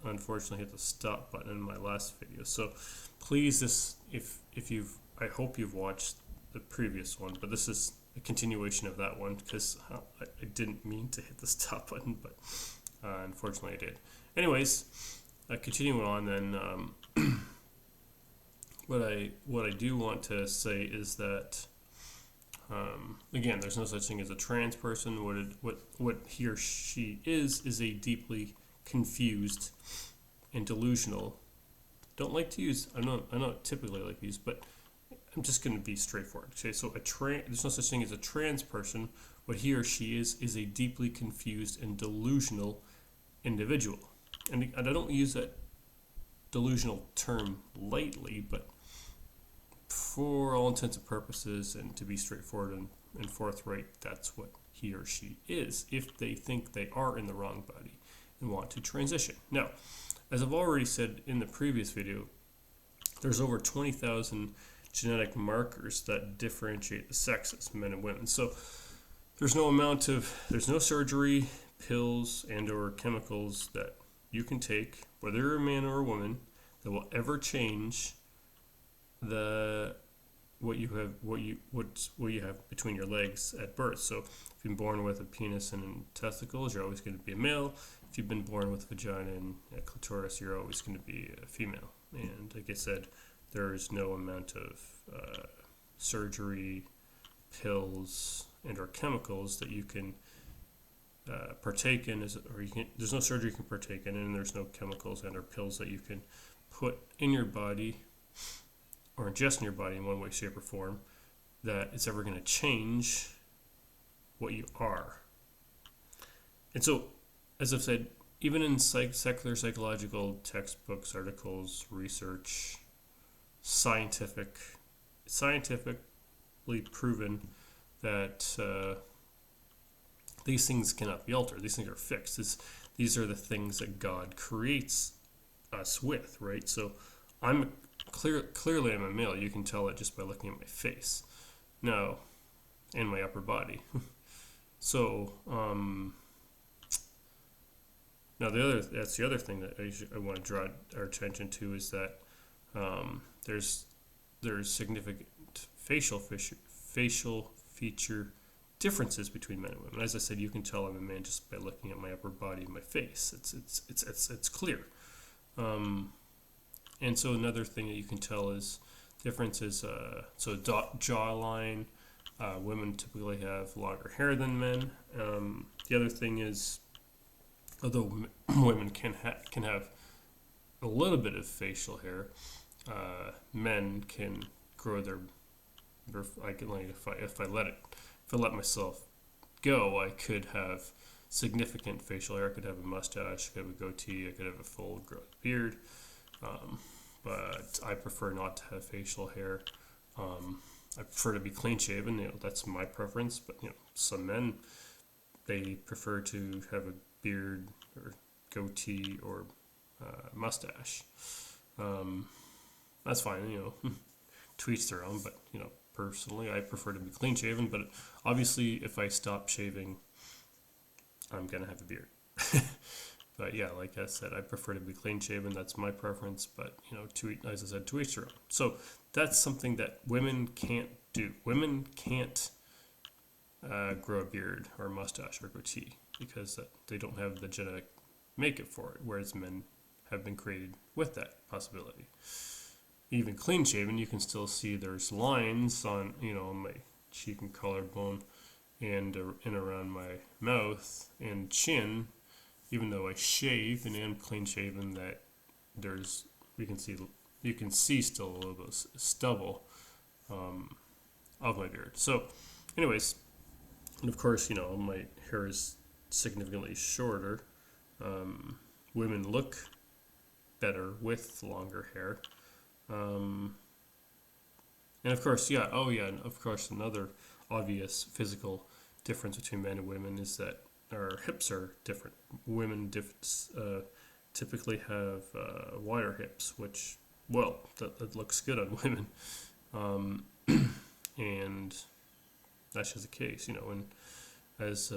unfortunately hit the stop button in my last video. So please, I hope you've watched the previous one, but this is a continuation of that one because I didn't mean to hit the stop button, but unfortunately I did. Anyways, continuing on then, what I do want to say is that again, there's no such thing as a trans person. What he or she is a deeply confused and delusional. Don't like to use. I don't typically like to use, but I'm just going to be straightforward. Okay, so there's no such thing as a trans person. What he or she is a deeply confused and delusional individual. And I don't use that delusional term lightly, but for all intents and purposes, and to be straightforward and forthright, that's what he or she is if they think they are in the wrong body and want to transition. Now, as I've already said in the previous video, there's over 20,000 genetic markers that differentiate the sexes, men and women. So there's no surgery, pills, and or chemicals that you can take, whether you're a man or a woman, that will ever change what you have between your legs at birth. So if you've been born with a penis and testicles, you're always going to be a male. If you've been born with a vagina and a clitoris, you're always going to be a female. And like I said, there is no amount of surgery, pills, and or chemicals that you can partake in, there's no surgery you can partake in, and there's no chemicals and or pills that you can put in your body or ingest in your body in one way, shape, or form that it's ever going to change what you are. And so, as I've said, even in secular psychological textbooks, articles, research, scientifically proven that these things cannot be altered. These things are fixed. These are the things that God creates us with, right? So clearly I'm a male. You can tell it just by looking at my face. Now, and my upper body. So, now that's the other thing that I want to draw our attention to is that there's significant facial feature differences between men and women. As I said, you can tell I'm a man just by looking at my upper body and my face. It's clear. And so another thing that you can tell is differences. So jawline. Women typically have longer hair than men. The other thing is, although women can have a little bit of facial hair, men can grow their. If I let myself go, I could have significant facial hair. I could have a mustache, I could have a goatee, I could have a full growth beard. But I prefer not to have facial hair. I prefer to be clean shaven. That's my preference. But some men, they prefer to have a beard or goatee or mustache. That's fine. To each their own. But personally, I prefer to be clean shaven. But obviously, if I stop shaving, I'm gonna have a beard. But yeah, like I said, I prefer to be clean shaven. That's my preference. But as I said, to each their own. So that's something that women can't do. Women can't grow a beard or a mustache or goatee because they don't have the genetic makeup for it. Whereas men have been created with that possibility. Even clean shaven, you can still see there's lines on my cheek and collarbone and around my mouth and chin. Even though I shave and am clean shaven, that you can see still a little bit of stubble of my beard. So, anyways, and of course, my hair is significantly shorter. Women look better with longer hair. And of course, another obvious physical difference between men and women is that our hips are different. Women typically have wider hips, which, that looks good on women. And that's just the case, and as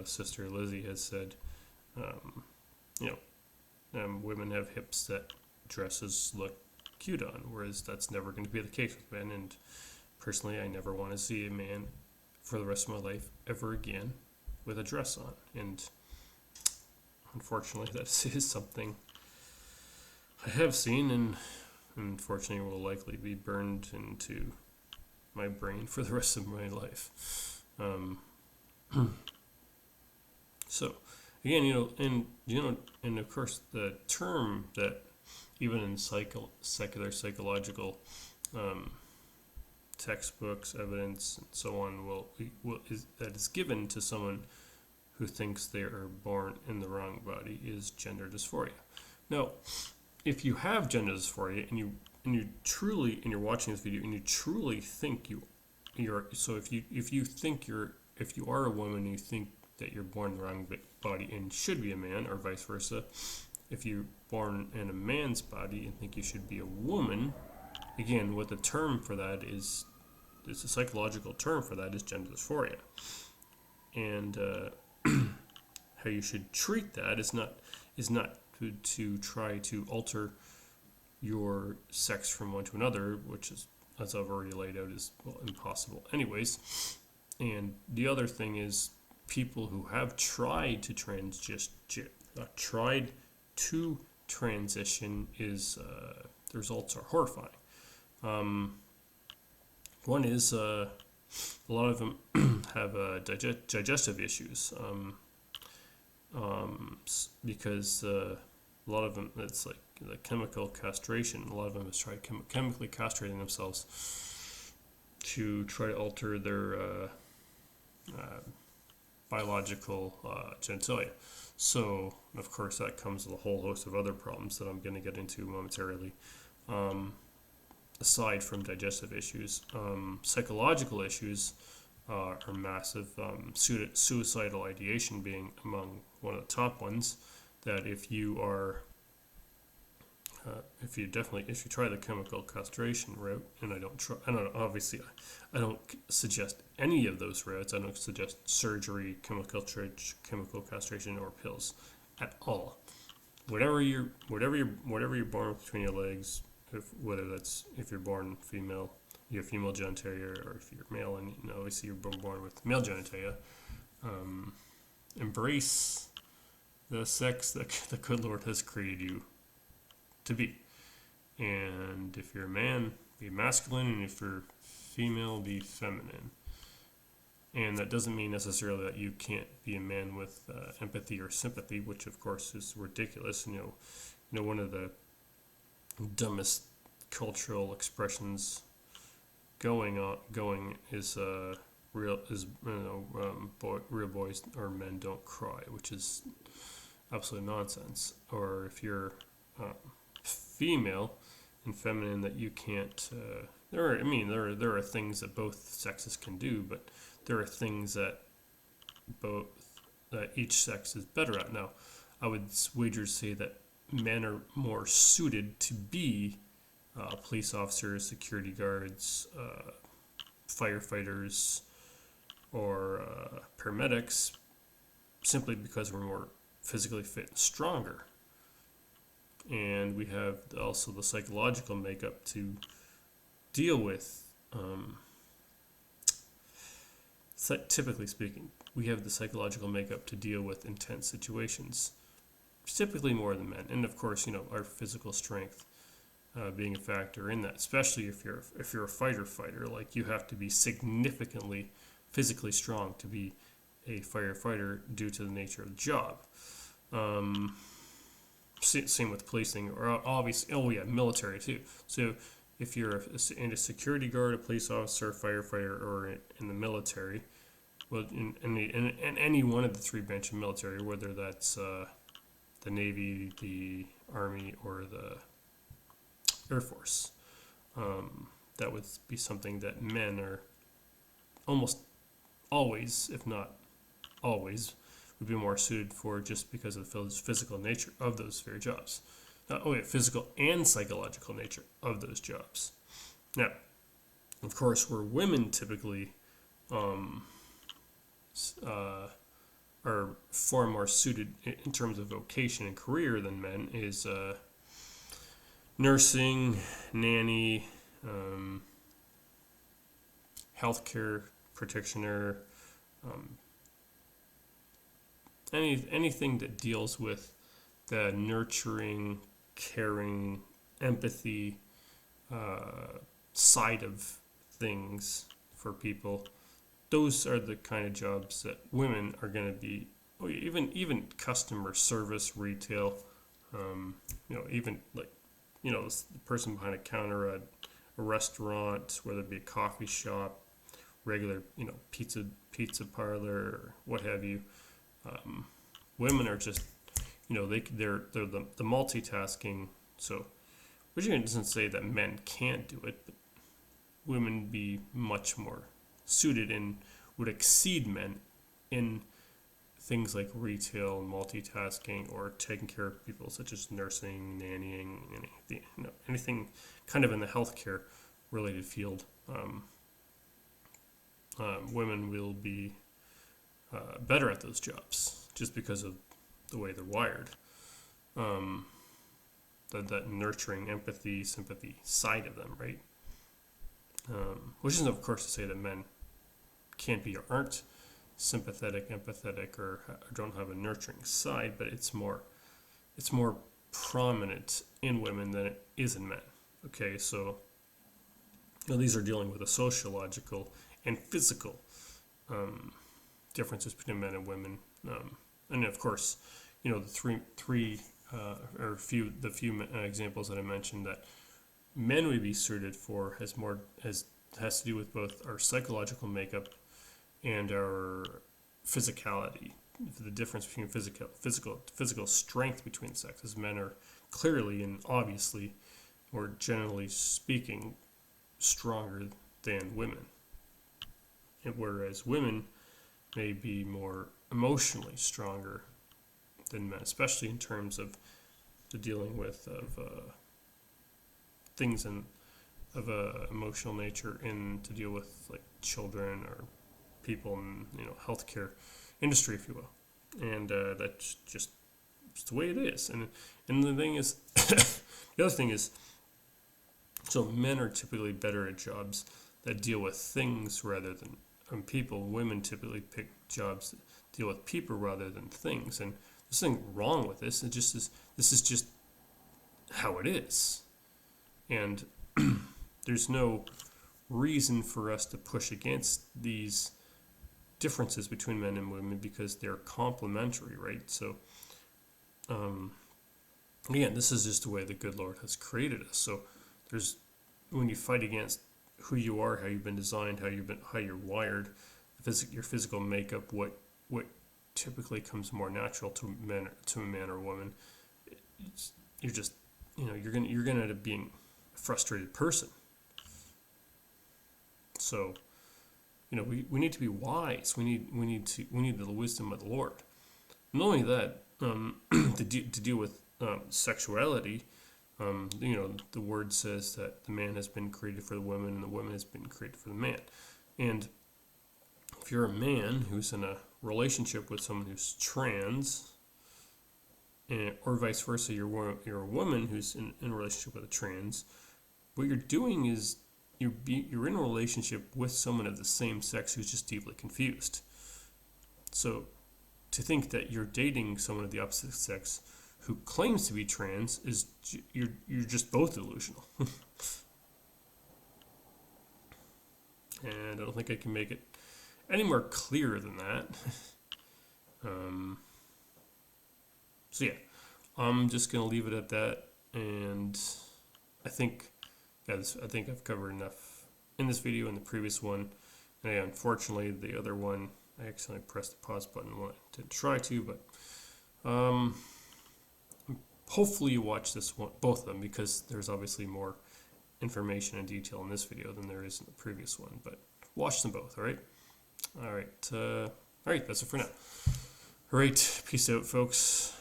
Sister Lizzie has said, you know, women have hips that dresses look cute on, whereas that's never going to be the case with men. And personally, I never want to see a man for the rest of my life ever again with a dress on. And unfortunately, that is something I have seen, and unfortunately will likely be burned into my brain for the rest of my life. So again, and of course the term that even in secular psychological textbooks, evidence, and so on that is given to someone who thinks they are born in the wrong body is gender dysphoria. Now, if you have gender dysphoria and you truly, and you're watching this video and you truly think you're so if you are a woman and you think that you're born in the wrong body and should be a man, or vice versa, if you're born in a man's body and think you should be a woman, again, what the term for that is a psychological term for that is gender dysphoria. And how you should treat that is not to try to alter your sex from one to another, which is, as I've already laid out, is impossible anyways. And the other thing is people who have tried to transition is the results are horrifying. One is a lot of them have digestive issues because a lot of them, it's like the chemical castration. A lot of them has tried chemically castrating themselves to try to alter their biological genitalia. So, of course, that comes with a whole host of other problems that I'm going to get into momentarily. Aside from digestive issues, psychological issues are massive. Suicidal ideation being among one of the top ones. That if you try the chemical castration route, and I don't suggest any of those routes. I don't suggest surgery, chemical castration, or pills at all. Whatever you're born with between your legs, if you're born female, you have female genitalia, or if you're male and obviously you're born with male genitalia, embrace the sex that the good Lord has created you to be. And if you're a man, be masculine, and if you're female, be feminine. And that doesn't mean necessarily that you can't be a man with empathy or sympathy, which of course is ridiculous. One of the dumbest cultural expressions going is real boys or men don't cry, which is absolute nonsense. Or if you're female and feminine, that you can't. There are things that both sexes can do, but there are things that each sex is better at. Now, I would wager to say that men are more suited to be police officers, security guards, firefighters, or paramedics, simply because we're more physically fit and stronger. And we have also the psychological makeup to deal with, typically speaking, we have the psychological makeup to deal with intense situations, typically more than men. And of course, our physical strength being a factor in that, especially if you're a fighter, like you have to be significantly physically strong to be a firefighter due to the nature of the job. Same with policing, or obviously, military too. So if you're a security guard, a police officer, firefighter, or in the military, well, in any one of the three branches of military, whether that's the Navy, the Army, or the Air Force, that would be something that men are almost always, if not always, would be more suited for, just because of the physical nature of those very jobs. Not only physical and psychological nature of those jobs. Now, of course, where women typically are far more suited in terms of vocation and career than men is nursing, nanny, healthcare practitioner, um, anything that deals with the nurturing, caring, empathy side of things for people. Those are the kind of jobs that women are going to be. Even customer service, retail, even like the person behind a counter at a restaurant, whether it be a coffee shop, regular pizza parlor, or what have you. Women are just they're the multitasking. So, which doesn't say that men can't do it, but women be much more suited and would exceed men in things like retail and multitasking or taking care of people, such as nursing, nannying, anything kind of in the healthcare related field. Women will be better at those jobs just because of the way they're wired. That nurturing, empathy, sympathy side of them, right? Which isn't, of course, to say that men can't be or aren't sympathetic, empathetic, or don't have a nurturing side, but it's more prominent in women than it is in men. Okay, so these are dealing with the sociological and physical differences between men and women, and of course, the three the few examples that I mentioned that men would be suited for has to do with both our psychological makeup and our physicality. The difference between physical strength between the sexes. Men are clearly and obviously, or generally speaking, stronger than women, and whereas women may be more emotionally stronger than men, especially in terms of the dealing with things of a emotional nature and to deal with like children or people in healthcare industry, if you will, and that's just it's the way it is. And the thing is, the other thing is, so men are typically better at jobs that deal with things rather than people. Women typically pick jobs that deal with people rather than things, and there's nothing wrong with this. It just is. This is just how it is, and there's no reason for us to push against these differences between men and women because they're complementary, right? So, again, this is just the way the good Lord has created us. So, when you fight against who you are, how you've been designed, how you're wired, your physical makeup, what typically comes more natural to a man or woman, you're just you're gonna end up being a frustrated person. So, we need to be wise. We need the wisdom of the Lord. Not only that, to deal with sexuality, the word says that the man has been created for the woman and the woman has been created for the man. And if you're a man who's in a relationship with someone who's trans, or vice versa, you're a woman who's in a relationship with a trans, what you're doing is you're in a relationship with someone of the same sex who's just deeply confused. So to think that you're dating someone of the opposite sex who claims to be trans is you're just both delusional. And I don't think I can make it any more clear than that. So yeah, I'm just gonna leave it at that, and I think I've covered enough in this video and the previous one. And unfortunately, the other one I accidentally pressed the pause button when I didn't try to, but hopefully you watch this one, both of them, because there's obviously more information and detail in this video than there is in the previous one. But watch them both, all right? All right, that's it for now. All right, peace out, folks.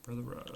Brother Rob.